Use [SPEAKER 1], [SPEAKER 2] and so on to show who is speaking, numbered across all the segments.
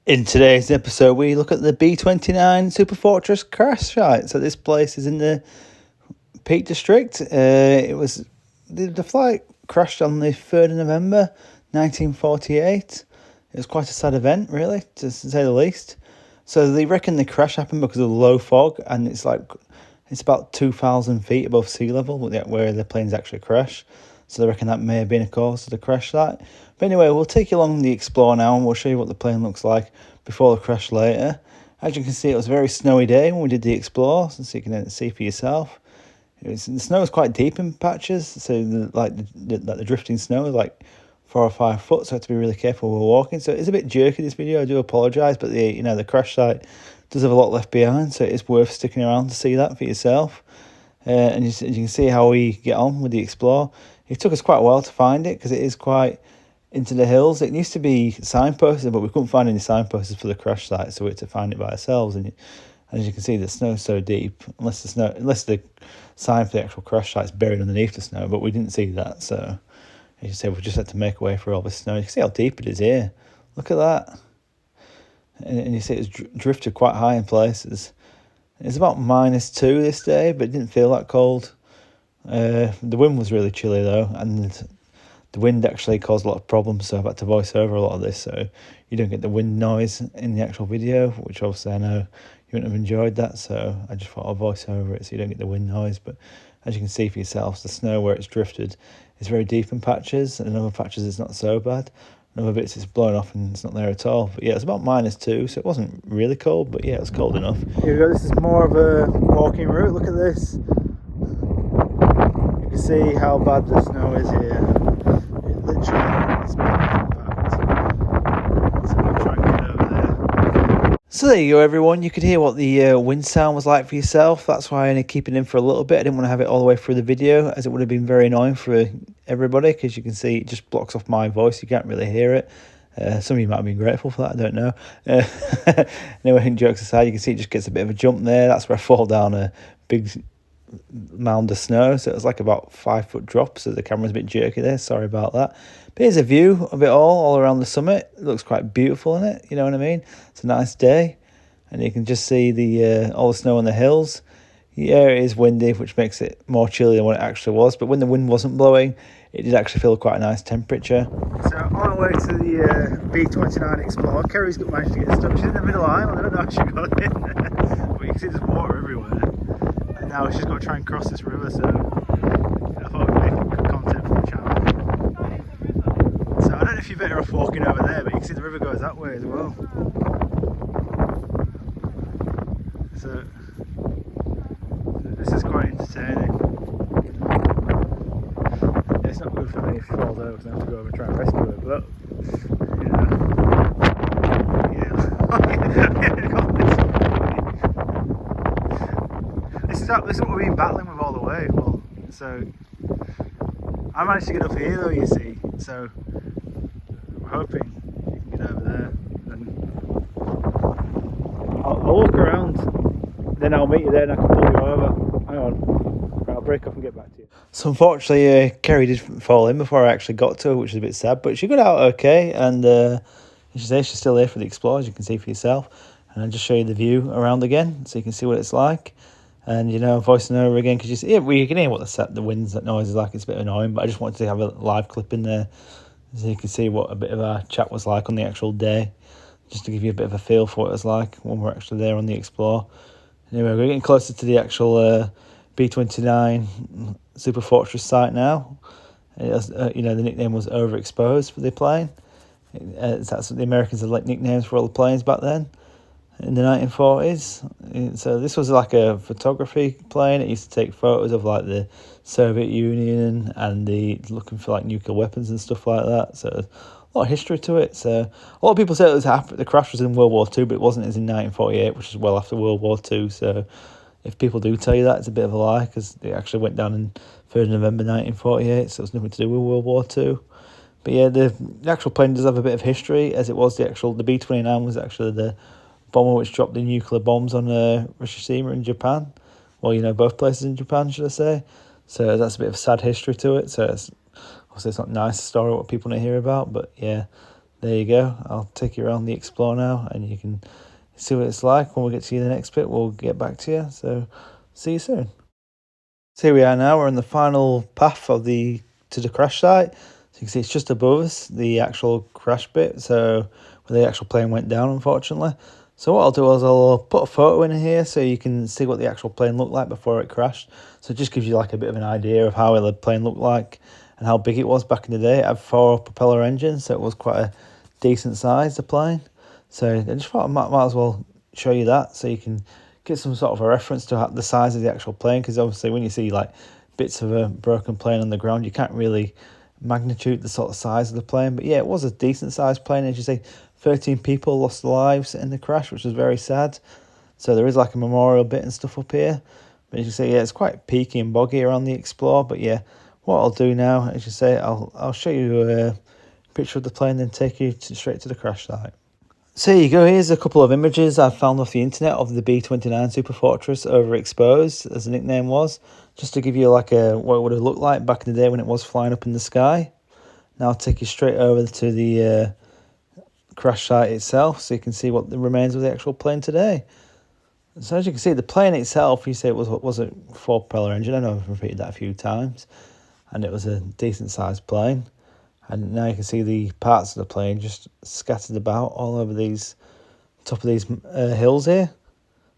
[SPEAKER 1] In today's episode, we look at the B-29 Superfortress crash site. So this place is in the Peak District. The flight crashed on the 3rd of November, 1948. It was quite a sad event, really, to say the least. So they reckon the crash happened because of the low fog, and it's about 2,000 feet above sea level where the planes actually crash. So they reckon that may have been a cause of the crash site. But anyway, we'll take you along the Explore now, and we'll show you what the plane looks like before the crash later. As you can see, it was a very snowy day when we did the Explore, so you can see for yourself. The snow was quite deep in patches, so the drifting snow was like 4 or 5 foot, so I had to be really careful when we're walking. So it's a bit jerky, this video, I do apologise, but the crash site does have a lot left behind, so it's worth sticking around to see that for yourself. And you can see how we get on with the Explore. It took us quite a while to find it because it is quite into the hills. It used to be signposted, but we couldn't find any signposts for the crash site, so we had to find it by ourselves. And as you can see, the snow's so deep, unless the sign for the actual crash site's buried underneath the snow, but we didn't see that. So as you say, we just had to make a way through all the snow. You can see how deep it is here. Look at that. And you see it's drifted quite high in places. It's about -2 this day, but it didn't feel that cold. The wind was really chilly though, and the wind actually caused a lot of problems, so I've had to voice over a lot of this, so you don't get the wind noise in the actual video, which obviously I know you wouldn't have enjoyed that, so I just thought I'd voice over it so you don't get the wind noise. But as you can see for yourselves, the snow where it's drifted is very deep in patches, and in other patches it's not so bad. In other bits it's blown off and it's not there at all. But yeah, it's about -2, so it wasn't really cold, but yeah, it was cold enough. Here we go, this is more of a walking route. Look at this. You can see how bad the snow is here. It literally is packed. So we'll try and get over there. So there you go, everyone. You could hear what the wind sound was like for yourself. That's why I only keep it in for a little bit. I didn't want to have it all the way through the video, as it would have been very annoying for everybody, because you can see it just blocks off my voice. You can't really hear it. Some of you might have been grateful for that, I don't know. Anyway, jokes aside, you can see it just gets a bit of a jump there. That's where I fall down a big mound of snow, so it was like about 5 foot drop, so the camera's a bit jerky there, sorry about that. But here's a view of it all around the summit. It looks quite beautiful in it, you know what I mean? It's a nice day, and you can just see the all the snow on the hills. Yeah, it is windy, which makes it more chilly than what it actually was, but when the wind wasn't blowing, it did actually feel quite a nice temperature. So on our way to the B-29 Explorer, Kerry's managed to get stuck. She's in the middle aisle, I don't know how she got in there, but you can see there's water everywhere. And now she's got to try and cross this river, so I thought we'd make good content for the channel. So I don't know if you're better off walking over there, but you can see the river goes that way as well. So this is quite entertaining. It's not good for me if she falls over, because I have to go over and try and rescue her, but this is what we've been battling with all the way. Well, so I managed to get up here though, you see, so I'm hoping you can get over there. Then I'll walk around, then I'll meet you there and I can pull you over. Hang on, right, I'll break off and get back to you. So unfortunately, Kerry did fall in before I actually got to her, which is a bit sad, but she got out okay, and she's still here for the Explore, as you can see for yourself. And I'll just show you the view around again, so you can see what it's like. And, voicing over again, because you can hear what the wind's that noise is like. It's a bit annoying, but I just wanted to have a live clip in there so you can see what a bit of our chat was like on the actual day, just to give you a bit of a feel for what it was like when we're actually there on the Explore. Anyway, we're getting closer to the actual B-29 Superfortress site now. It has, the nickname was Overexposed for the plane. That's what the Americans had like nicknames for all the planes back then in the 1940s. So this was like a photography plane. It used to take photos of like the Soviet Union and looking for like nuclear weapons and stuff like that. So a lot of history to it. So a lot of people say the crash was in World War II, but it wasn't. It was in 1948, which is well after World War II. So if people do tell you that, it's a bit of a lie, because it actually went down in 3rd of November 1948, so it's nothing to do with World War II. But yeah, the actual plane does have a bit of history, as it was the B-29 was actually the bomber which dropped the nuclear bombs on Hiroshima in Japan. Well, both places in Japan, should I say. So that's a bit of sad history to it. So obviously it's not a nice story what people want to hear about, but yeah, there you go. I'll take you around the Explorer now, and you can see what it's like. When we get to the next bit, we'll get back to you. So, see you soon. So here we are now. We're on the final path of to the crash site. So you can see it's just above us, the actual crash bit. So where the actual plane went down, unfortunately. So what I'll do is I'll put a photo in here so you can see what the actual plane looked like before it crashed. So it just gives you like a bit of an idea of how the plane looked like and how big it was back in the day. It had 4 propeller engines, so it was quite a decent size, the plane. So I just thought I might as well show you that so you can get some sort of a reference to the size of the actual plane, because obviously when you see like bits of a broken plane on the ground, you can't really magnitude the sort of size of the plane. But yeah, it was a decent sized plane. As you say, 13 people lost their lives in the crash, which was very sad. So there is like a memorial bit and stuff up here. But as you say, yeah, it's quite peaky and boggy around the Explorer. But yeah, what I'll do now, as you say, I'll show you a picture of the plane, then take you straight to the crash site. So here you go, here's a couple of images I found off the internet of the B-29 Superfortress overexposed, as the nickname was, just to give you like what it would have looked like back in the day when it was flying up in the sky. Now I'll take you straight over to the crash site itself so you can see what the remains of the actual plane today. So as you can see, the plane itself, you say it was a 4 propeller engine. I know I've repeated that a few times, and it was a decent sized plane. And now you can see the parts of the plane just scattered about all over top of these hills here.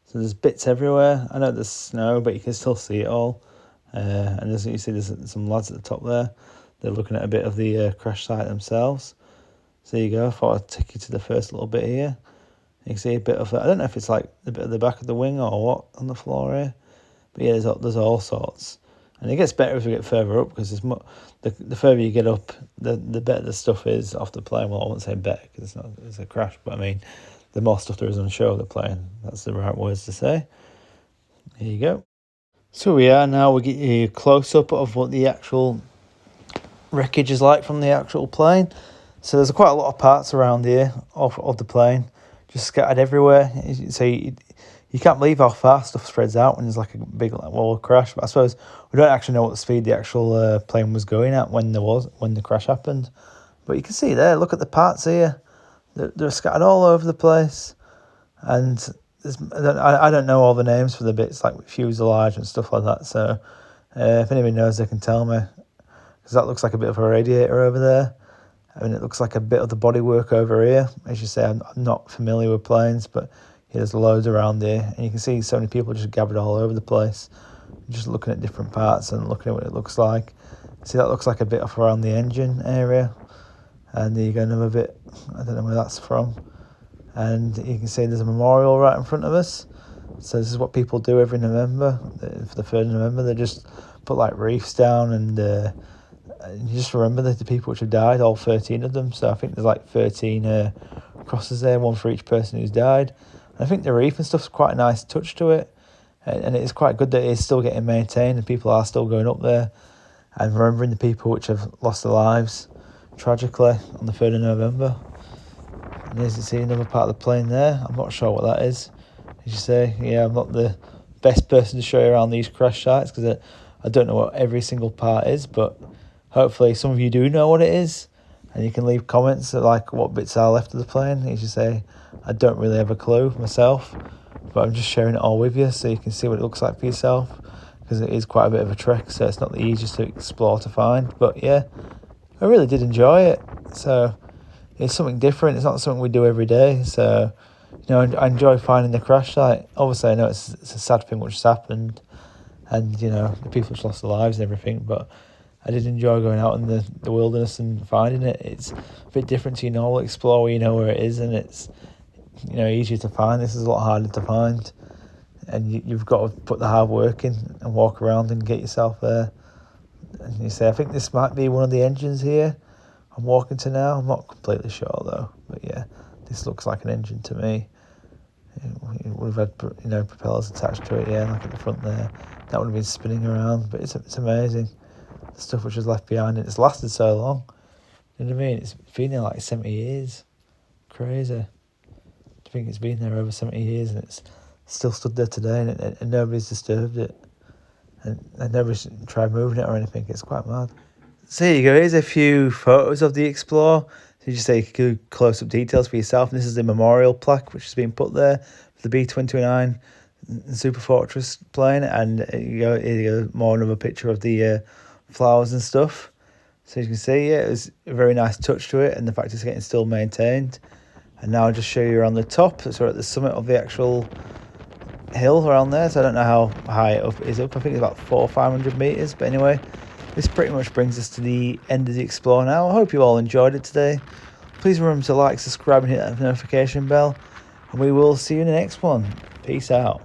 [SPEAKER 1] So there's bits everywhere. I know there's snow, but you can still see it all. And as you see, there's some lads at the top there. They're looking at a bit of the crash site themselves. So there you go. I thought I'd take you to the first little bit here. You can see a bit of I don't know if it's like a bit of the back of the wing or what on the floor here. But yeah, there's all sorts. And it gets better as we get further up, because the further you get up, the better the stuff is off the plane. Well, I wouldn't say better because it's a crash, but I mean, the more stuff there is on show of the plane. That's the right words to say. Here you go. So we are now. We get you a close up of what the actual wreckage is like from the actual plane. So there's quite a lot of parts around here of the plane, just scattered everywhere. So you can't believe how far stuff spreads out when there's like a big wall crash. But I suppose we don't actually know what speed the actual plane was going at when the crash happened. But you can see there, look at the parts here. They're scattered all over the place. And I don't know all the names for the bits, like fuselage and stuff like that. So if anybody knows, they can tell me. Because that looks like a bit of a radiator over there. I mean, it looks like a bit of the bodywork over here. As you say, I'm not familiar with planes, but there's loads around here, and you can see so many people just gathered all over the place, just looking at different parts and looking at what it looks like. See, that looks like a bit off around the engine area, and there you go, another bit. I don't know where that's from. And you can see there's a memorial right in front of us. So this is what people do every November, for the 3rd of November. They just put like wreaths down, and you just remember the people which have died, all 13 of them. So I think there's like 13 crosses there, one for each person who's died. I think the reef and stuff's quite a nice touch to it, and it's quite good that it's still getting maintained and people are still going up there and remembering the people which have lost their lives tragically on the 3rd of November. And as you see, another part of the plane there. I'm not sure what that is. As you say, yeah, I'm not the best person to show you around these crash sites because I don't know what every single part is, but hopefully some of you do know what it is, and you can leave comments of like what bits are left of the plane. As you say, I don't really have a clue myself, but I'm just sharing it all with you so you can see what it looks like for yourself, because it is quite a bit of a trek, so it's not the easiest to explore to find. But yeah, I really did enjoy it. So it's something different. It's not something we do every day. So, I enjoy finding the crash site. Obviously, I know it's a sad thing which has happened, and the people which lost their lives and everything, but I did enjoy going out in the wilderness and finding it. It's a bit different to your normal explore where you know where it is, and it's easier to find. This is a lot harder to find, and you've got to put the hard work in and walk around and get yourself there. And you say, I think this might be one of the engines here I'm walking to now. I'm not completely sure though, but yeah, this looks like an engine to me. It would have had propellers attached to it, yeah, like at the front there. That would have been spinning around, but it's amazing. The stuff which was left behind, and it's lasted so long. You know what I mean? It's been there like 70 years. Crazy. I think it's been there over 70 years, and it's still stood there today, and nobody's disturbed it. And nobody's tried moving it or anything. It's quite mad. So here you go. Here's a few photos of the Explorer. So you just take good close-up details for yourself. And this is the memorial plaque which has been put there for the B-29 Superfortress plane. And here you go, more of a picture of the flowers and stuff. So you can see, yeah, it was a very nice touch to it, and the fact it's getting still maintained. And now I'll just show you around the top. So we're at the summit of the actual hill around there. So I don't know how high up it is up. I think it's about 400 or 500 meters. But anyway, this pretty much brings us to the end of the explore now. I hope you all enjoyed it today. Please remember to like, subscribe, and hit that notification bell. And we will see you in the next one. Peace out.